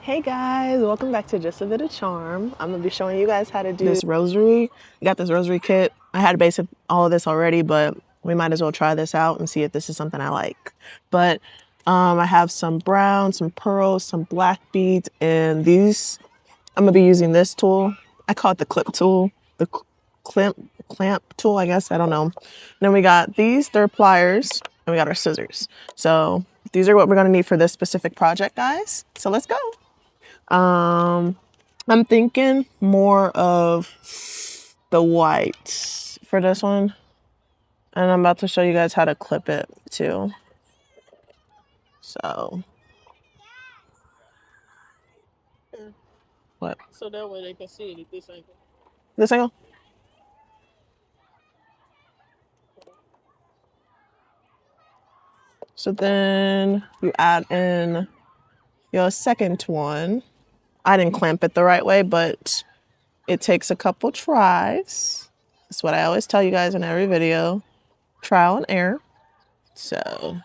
Hey guys, welcome back to Just a Bit of Charm. I'm gonna be showing you guys how to do this rosary. I got this rosary kit. I had basic all of this already, but we might as well try this out and see if this is something I like. But I have some brown, some pearls, some black beads, and these. I'm gonna be using this tool. I call it the clip tool, the clamp tool, I guess. I don't know. Then we got these. They're pliers, and we got our scissors. So these are what we're gonna need for this specific project, guys. So let's go. I'm thinking more of the whites for this one. And I'm about to show you guys how to clip it too. So. What? So that way they can see it at this angle. This angle? So then you add in your second one. I didn't clamp it the right way, but it takes a couple tries. That's what I always tell you guys in every video. Trial and error. So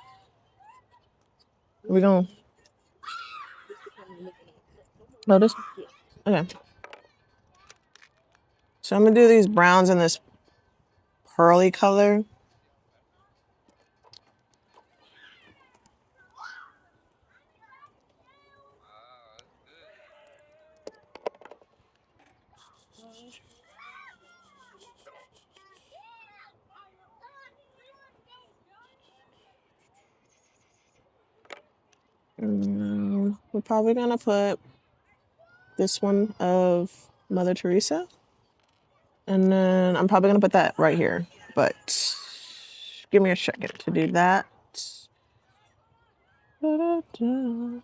we're gonna notice. Okay. So I'm gonna do these browns in this pearly color. We're probably gonna put this one of Mother Teresa. And then I'm probably gonna put that right here. But give me a second to do that. Da-da-da.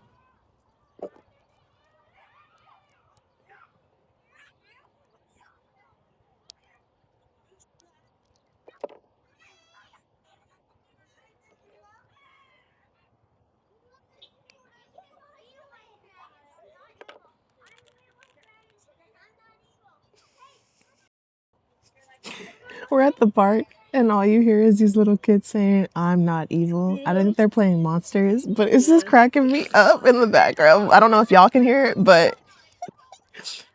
We're at the park, and all you hear is these little kids saying, "I'm not evil." I think they're playing monsters, but it's just cracking me up in the background. I don't know if y'all can hear it, but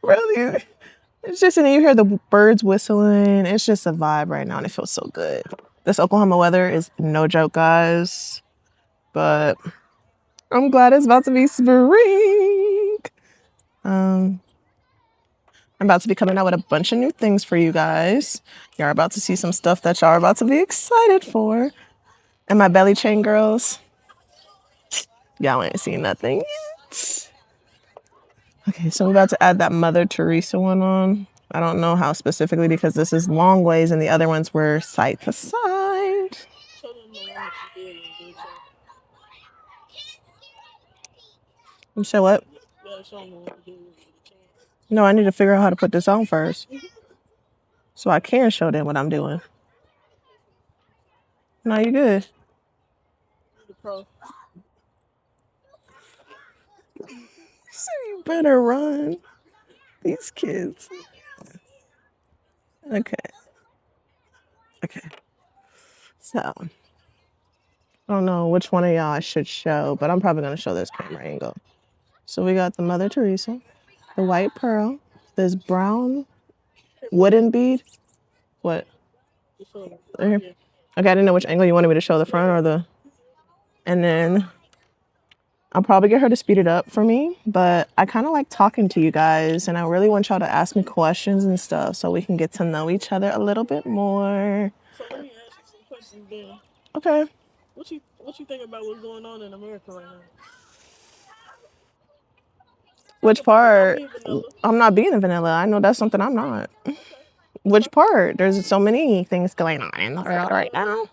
really, it's just, and then you hear the birds whistling. It's just a vibe right now, and it feels so good. This Oklahoma weather is no joke, guys, but I'm glad it's about to be spring. I'm about to be coming out with a bunch of new things for you guys. Y'all are about to see some stuff that y'all are about to be excited for. And my belly chain girls, y'all ain't seen nothing yet. Okay, so we're about to add that Mother Teresa one on. I don't know how specifically because this is long ways and the other ones were side to side. You said what? No, I need to figure out how to put this on first. So I can show them what I'm doing. No, you good. So you better run. These kids. Okay. Okay. So I don't know which one of y'all I should show, but I'm probably gonna show this camera angle. So we got the Mother Teresa, the white pearl, this brown wooden bead. What? Right here. Okay, I didn't know which angle you wanted me to show, the front or the. And then I'll probably get her to speed it up for me, but I kind of like talking to you guys, and I really want y'all to ask me questions and stuff so we can get to know each other a little bit more. So let me ask you some questions then. Okay. What you think about what's going on in America right now? Which part? I'm not being a vanilla. I know that's something I'm not. Which part? There's so many things going on in the world right now.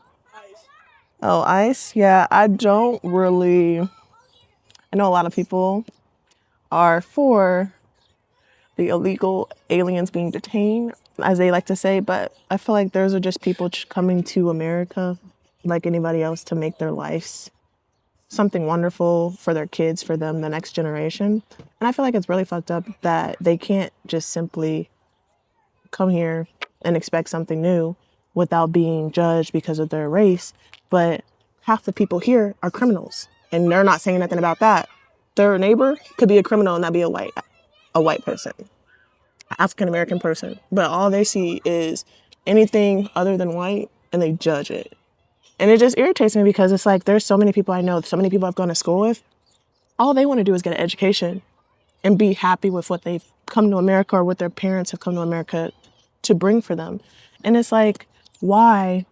Oh, ICE? Yeah, I don't really. I know a lot of people are for the illegal aliens being detained, as they like to say, but I feel like those are just people coming to America like anybody else to make their lives something wonderful for their kids, for them, the next generation. And I feel like it's really fucked up that they can't just simply come here and expect something new without being judged because of their race. But half the people here are criminals, and they're not saying nothing about that. Their neighbor could be a criminal and not be a white person, African American person. But all they see is anything other than white and they judge it. And it just irritates me because it's like there's so many people I know, so many people I've gone to school with. All they want to do is get an education and be happy with what they've come to America or what their parents have come to America to bring for them. And it's like, why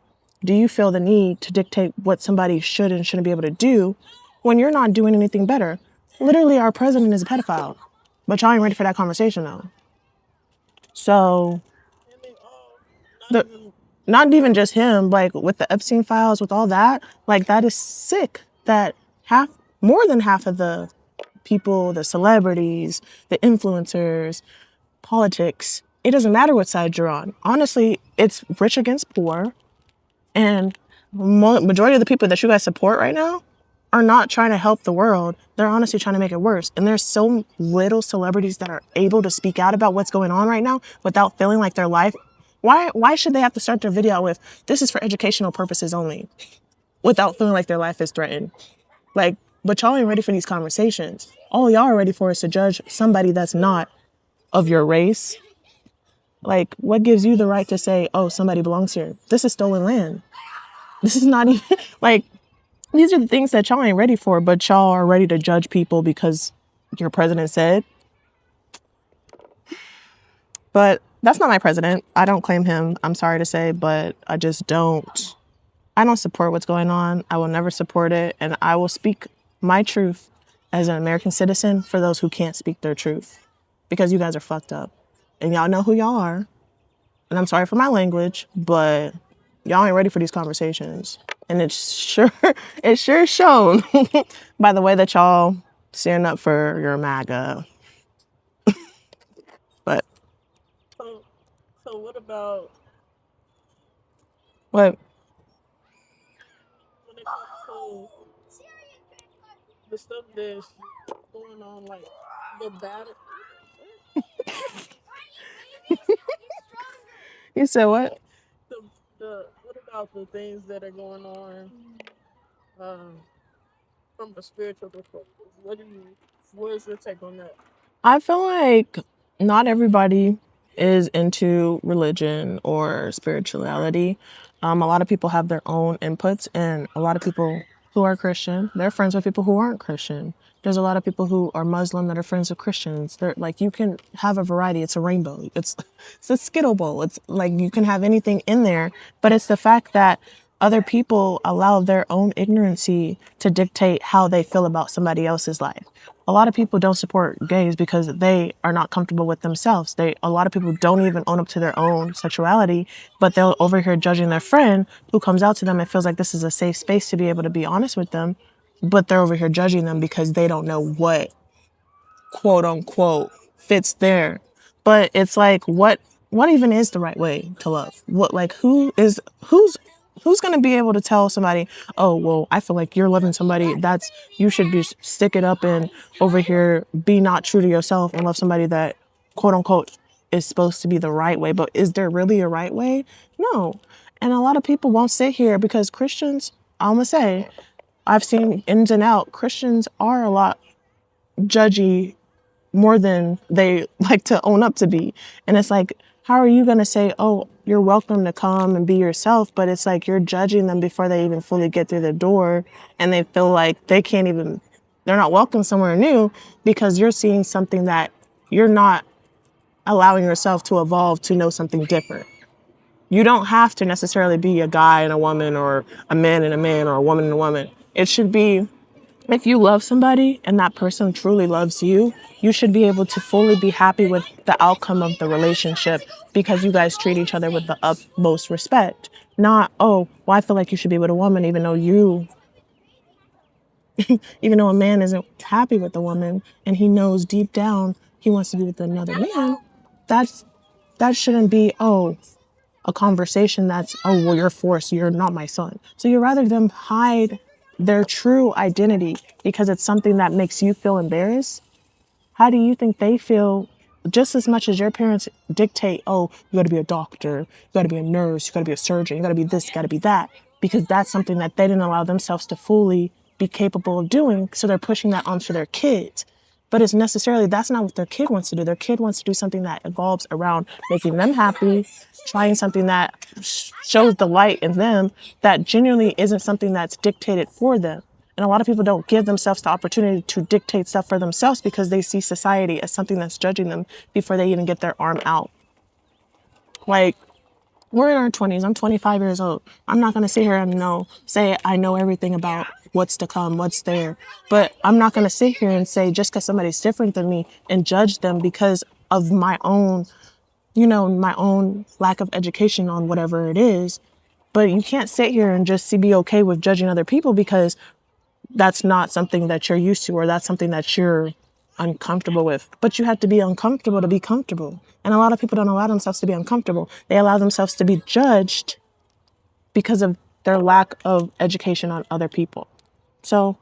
do you feel the need to dictate what somebody should and shouldn't be able to do when you're not doing anything better? Literally, our president is a pedophile. But y'all ain't ready for that conversation, though. So, And they all the, not even not even just him, like with the Epstein files, with all that, like that is sick that more than half of the people, the celebrities, the influencers, politics, it doesn't matter what side you're on. Honestly, it's rich against poor. And majority of the people that you guys support right now are not trying to help the world. They're honestly trying to make it worse. And there's so little celebrities that are able to speak out about what's going on right now without feeling like their life. Why should they have to start their video with, this is for educational purposes only, without feeling like their life is threatened? Like, but y'all ain't ready for these conversations. All y'all are ready for is to judge somebody that's not of your race. Like, what gives you the right to say, oh, somebody belongs here? This is stolen land. This is not even, like, these are the things that y'all ain't ready for, but y'all are ready to judge people because your president said. But that's not my president. I don't claim him. I'm sorry to say, but I just don't. I don't support what's going on. I will never support it. And I will speak my truth as an American citizen for those who can't speak their truth. Because you guys are fucked up. And y'all know who y'all are. And I'm sorry for my language, but y'all ain't ready for these conversations. And it's sure shown by the way that y'all stand up for your MAGA. But so so what about what? when it comes to the stuff that's going on, like the battle, You said what? the what about the things that are going on um, from a spiritual perspective? What is your take on that? I feel like not everybody is into religion or spirituality. A lot of people have their own inputs, and a lot of people who are Christian, they're friends with people who aren't Christian. There's a lot of people who are Muslim that are friends with Christians. They're like, you can have a variety. It's a rainbow. It's a Skittle bowl. It's like you can have anything in there, but it's the fact that other people allow their own ignorancy to dictate how they feel about somebody else's life. A lot of people don't support gays because they are not comfortable with themselves. A lot of people don't even own up to their own sexuality, but they'll over here judging their friend who comes out to them and feels like this is a safe space to be able to be honest with them, but they're over here judging them because they don't know what quote unquote fits there. But it's like what even is the right way to love? What like who's going to be able to tell somebody, "Oh, well, I feel like you're loving somebody that's you should be stick it up and over here be not true to yourself and love somebody that quote unquote is supposed to be the right way." But is there really a right way? No. And a lot of people won't sit here because Christians, I'm going to say, I've seen ins and out. Christians are a lot judgy more than they like to own up to be. And it's like, how are you going to say, oh, you're welcome to come and be yourself? But it's like you're judging them before they even fully get through the door. And they feel like they're not welcome somewhere new because you're seeing something that you're not allowing yourself to evolve to know something different. You don't have to necessarily be a guy and a woman or a man and a man or a woman and a woman. It should be if you love somebody and that person truly loves you, you should be able to fully be happy with the outcome of the relationship because you guys treat each other with the utmost respect. Not, oh, well, I feel like you should be with a woman even though a man isn't happy with a woman and he knows deep down he wants to be with another man. That's that shouldn't be, oh, a conversation that's, oh, well, you're forced, you're not my son. So you rather them hide their true identity because it's something that makes you feel embarrassed. How do you think they feel just as much as your parents dictate, oh, you got to be a doctor, you got to be a nurse, you got to be a surgeon, you got to be this, you got to be that, because that's something that they didn't allow themselves to fully be capable of doing. So they're pushing that onto their kids. But it's necessarily, that's not what their kid wants to do. Their kid wants to do something that evolves around making them happy, trying something that shows the light in them, that genuinely isn't something that's dictated for them. And a lot of people don't give themselves the opportunity to dictate stuff for themselves because they see society as something that's judging them before they even get their arm out. Like, we're in our 20s. I'm 25 years old. I'm not going to sit here and say I know everything about what's to come, what's there. But I'm not going to sit here and say just because somebody's different than me and judge them because of my own, my own lack of education on whatever it is. But you can't sit here and just be okay with judging other people because that's not something that you're used to or that's something that you're uncomfortable with. But you have to be uncomfortable to be comfortable. And a lot of people don't allow themselves to be uncomfortable. They allow themselves to be judged because of their lack of education on other people. So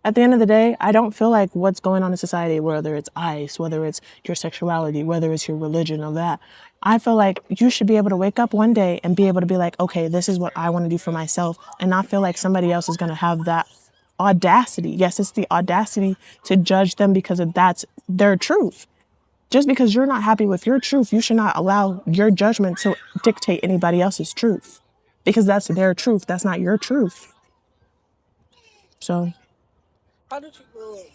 at the end of the day, I don't feel like what's going on in society, whether it's ICE, whether it's your sexuality, whether it's your religion or that, I feel like you should be able to wake up one day and be able to be like, okay, this is what I want to do for myself and not feel like somebody else is going to have that audacity. Yes, it's the audacity to judge them because of that's their truth. Just because you're not happy with your truth, you should not allow your judgment to dictate anybody else's truth because that's their truth. That's not your truth. So How did you grow up?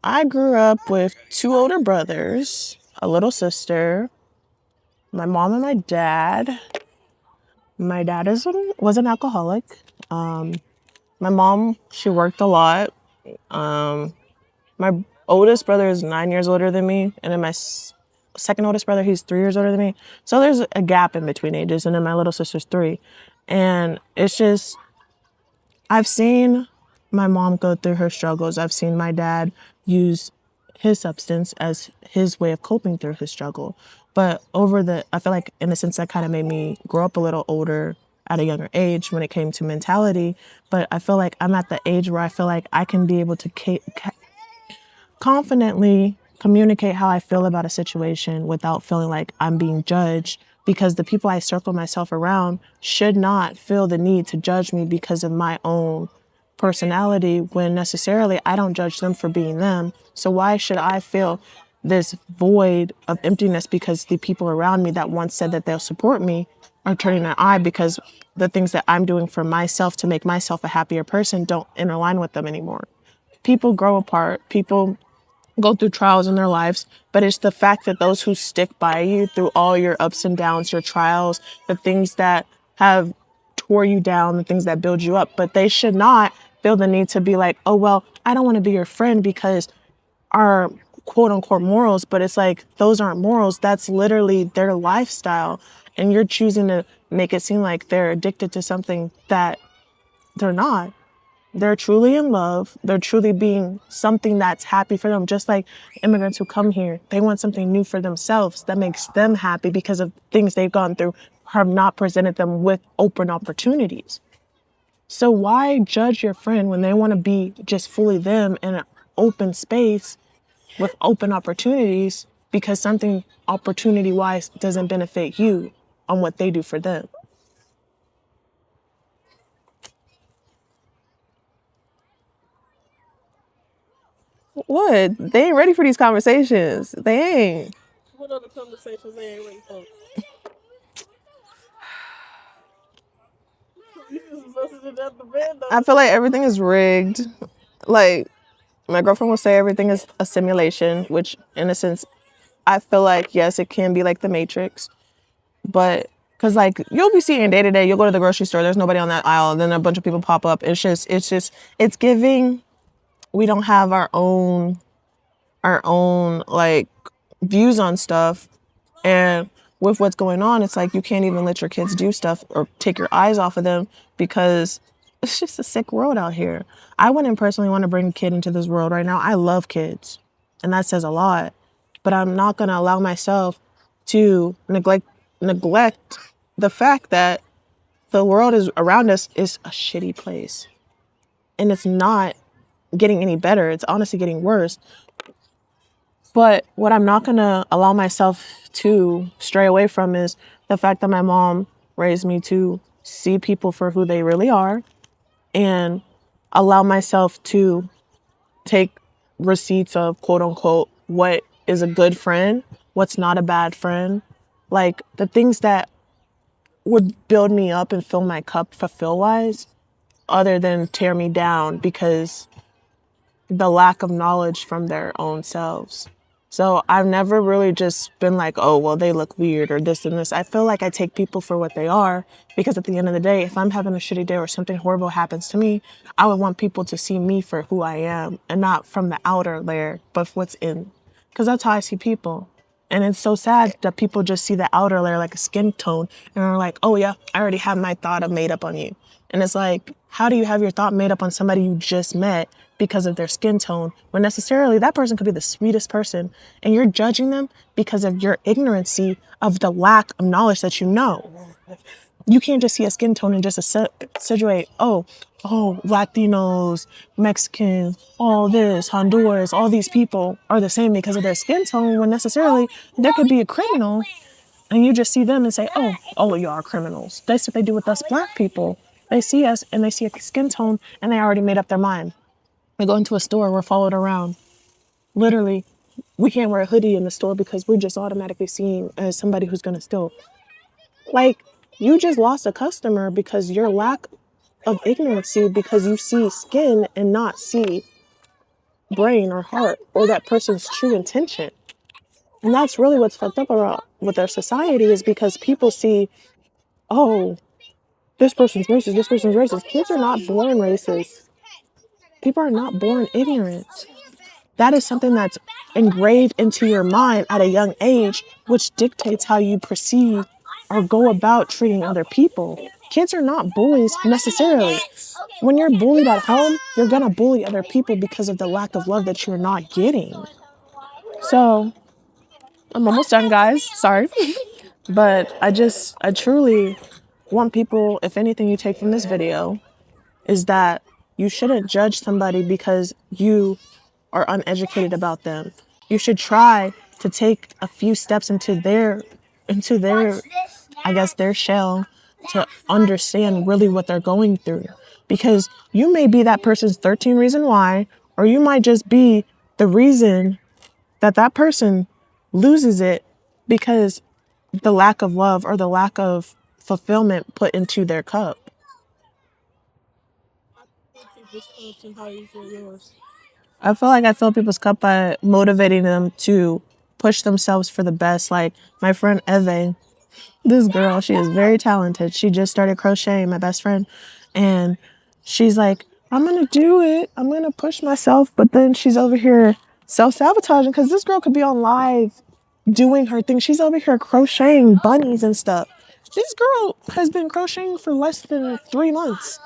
I grew up with two older brothers, a little sister, my mom and my dad. My dad was an alcoholic. My mom, she worked a lot. My oldest brother is 9 years older than me, and then my second oldest brother, he's 3 years older than me. So there's a gap in between ages, and then my little sister's 3. And it's just, I've seen my mom go through her struggles. I've seen my dad use his substance as his way of coping through his struggle. But I feel like in a sense that kind of made me grow up a little older at a younger age when it came to mentality. But I feel like I'm at the age where I feel like I can be able to confidently communicate how I feel about a situation without feeling like I'm being judged because the people I circle myself around should not feel the need to judge me because of my own personality when necessarily I don't judge them for being them. So why should I feel this void of emptiness because the people around me that once said that they'll support me are turning an eye because the things that I'm doing for myself to make myself a happier person don't interline with them anymore. People grow apart. People go through trials in their lives, but it's the fact that those who stick by you through all your ups and downs, your trials, the things that have tore you down, the things that build you up, but they should not feel the need to be like, oh, well, I don't want to be your friend because our quote unquote morals, but it's like, those aren't morals. That's literally their lifestyle. And you're choosing to make it seem like they're addicted to something that they're not. They're truly in love. They're truly being something that's happy for them. Just like immigrants who come here, they want something new for themselves that makes them happy because of things they've gone through have not presented them with open opportunities. So why judge your friend when they want to be just fully them in an open space with open opportunities because something opportunity wise doesn't benefit you on what they do for them? What? They ain't ready for these conversations. They ain't. What other conversations they ain't ready for? You just listening at the bed I though. feel like everything is rigged. Like, my girlfriend will say everything is a simulation, which in a sense, I feel like, yes, it can be like the Matrix, but because like you'll be seeing day to day, you'll go to the grocery store, there's nobody on that aisle, and then a bunch of people pop up. It's giving, we don't have our own like views on stuff. And with what's going on, it's like you can't even let your kids do stuff or take your eyes off of them because it's just a sick world out here. I wouldn't personally want to bring a kid into this world right now. I love kids, and that says a lot. But I'm not going to allow myself to neglect the fact that the world is around us is a shitty place, and it's not getting any better. It's honestly getting worse. But what I'm not going to allow myself to stray away from is the fact that my mom raised me to see people for who they really are and allow myself to take receipts of quote unquote what is a good friend, what's not a bad friend, like the things that would build me up and fill my cup fulfill wise, other than tear me down because the lack of knowledge from their own selves. So I've never really just been like, oh, well, they look weird or this and this. I feel like I take people for what they are because at the end of the day, if I'm having a shitty day or something horrible happens to me, I would want people to see me for who I am and not from the outer layer, but what's in. Because that's how I see people. And it's so sad that people just see the outer layer like a skin tone and are like, oh, yeah, I already have my thought of made up on you. And it's like, how do you have your thought made up on somebody you just met because of their skin tone when necessarily that person could be the sweetest person and you're judging them because of your ignorancy of the lack of knowledge that you know? You can't just see a skin tone and just situate, oh, Latinos, Mexicans, all this, Honduras, all these people are the same because of their skin tone when necessarily there could be a criminal and you just see them and say, oh, all of y'all are criminals. That's what they do with us black people. They see us and they see a skin tone and they already made up their mind. We go into a store, we're followed around. Literally, we can't wear a hoodie in the store because we're just automatically seen as somebody who's gonna steal. Like, you just lost a customer because your lack of ignorancy because you see skin and not see brain or heart or that person's true intention. And that's really what's fucked up about with our society is because people see, oh, this person's racist, this person's racist. Kids are not born racist. People are not born ignorant. That is something that's engraved into your mind at a young age, which dictates how you perceive or go about treating other people. Kids are not bullies necessarily. When you're bullied at home, you're gonna bully other people because of the lack of love that you're not getting. So, I'm almost done, guys. Sorry. But I truly want people, if anything you take from this video, is that you shouldn't judge somebody because you are uneducated about them. You should try to take a few steps into their I guess their shell to understand really what they're going through. Because you may be that person's 13 reason why, or you might just be the reason that that person loses it because the lack of love or the lack of fulfillment put into their cup. How you feel yours? I feel like I fill people's cup by motivating them to push themselves for the best. Like my friend Eve, this girl, she is very talented. She just started crocheting, my best friend. And she's like, I'm going to do it. I'm going to push myself. But then she's over here self-sabotaging because this girl could be on live doing her thing. She's over here crocheting bunnies and stuff. This girl has been crocheting for less than 3 months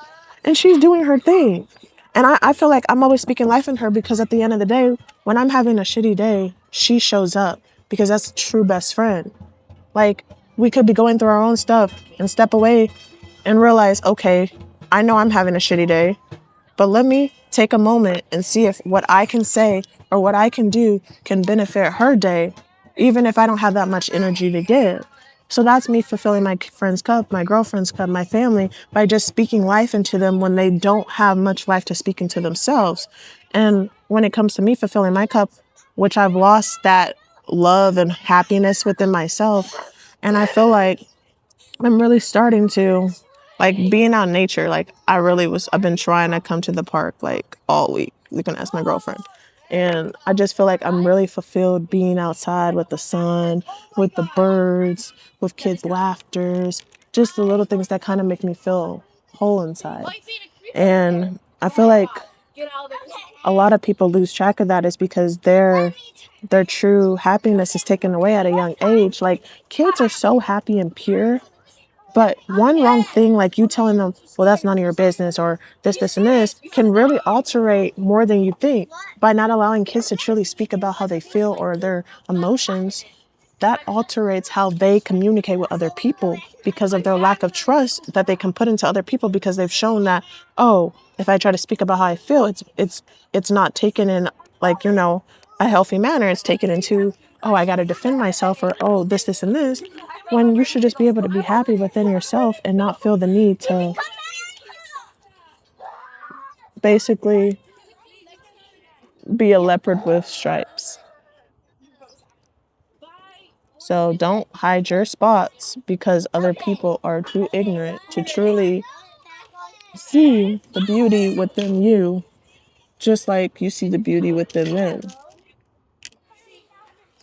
and she's doing her thing. And I feel like I'm always speaking life in her because at the end of the day, when I'm having a shitty day, she shows up because that's a true best friend. Like, we could be going through our own stuff and step away and realize, okay, I know I'm having a shitty day, but let me take a moment and see if what I can say or what I can do can benefit her day, even if I don't have that much energy to give. So that's me fulfilling my friend's cup, my girlfriend's cup, my family, by just speaking life into them when they don't have much life to speak into themselves. And when it comes to me fulfilling my cup, which I've lost that love and happiness within myself, and I feel like I'm really starting to like being out in nature. Like I've been trying to come to the park like all week. You can ask my girlfriend. And I just feel like I'm really fulfilled being outside with the sun, with the birds, with kids' laughters, just the little things that kind of make me feel whole inside. And I feel like a lot of people lose track of that is because their true happiness is taken away at a young age. Like kids are so happy and pure, but one wrong thing, like you telling them, well, that's none of your business, or this, and this, can really alterate more than you think by not allowing kids to truly speak about how they feel or their emotions. That alterates how they communicate with other people because of their lack of trust that they can put into other people because they've shown that, oh, if I try to speak about how I feel, it's not taken in like, a healthy manner. It's taken into, oh, I got to defend myself or, oh, this, and this, when you should just be able to be happy within yourself and not feel the need to basically be a leopard with stripes. So don't hide your spots because other people are too ignorant to truly see the beauty within you, just like you see the beauty within them.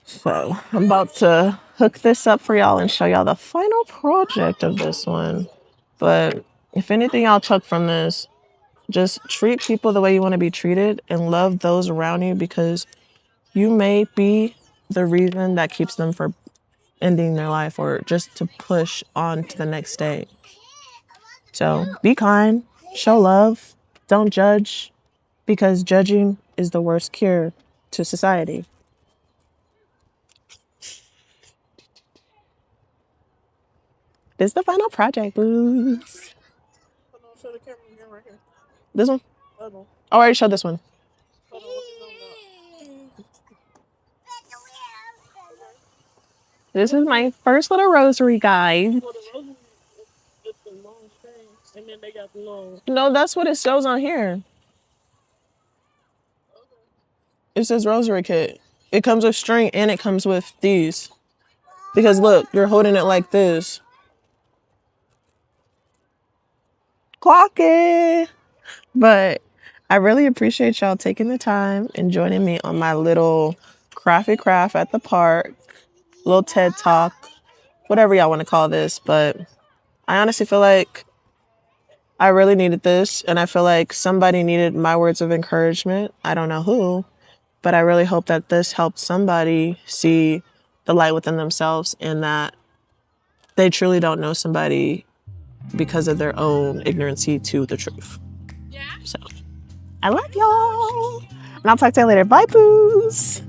So I'm about to hook this up for y'all and show y'all the final project of this one. But if anything y'all took from this, just treat people the way you want to be treated and love those around you because you may be the reason that keeps them from ending their life or just to push on to the next stage. So be kind, show love, don't judge because judging is the worst cure to society. This is the final project, booze. Hold on, show the camera again right here. This one? Hold on. I already showed this one. Hold on, what you doing now? This is my first little rosary, guys. For the rosary, it's the long string, and then they got the long. No, that's what it shows on here. It says rosary kit. It comes with string and it comes with these. Because look, you're holding it like this. Clock it. But I really appreciate y'all taking the time and joining me on my little crafty craft at the park, little TED talk, whatever y'all want to call this. But I honestly feel like I really needed this, and I feel like somebody needed my words of encouragement. I don't know who, but I really hope that this helped somebody see the light within themselves and that they truly don't know somebody because of their own ignorancy to the truth. So I love y'all. And I'll talk to you later. Bye, boos.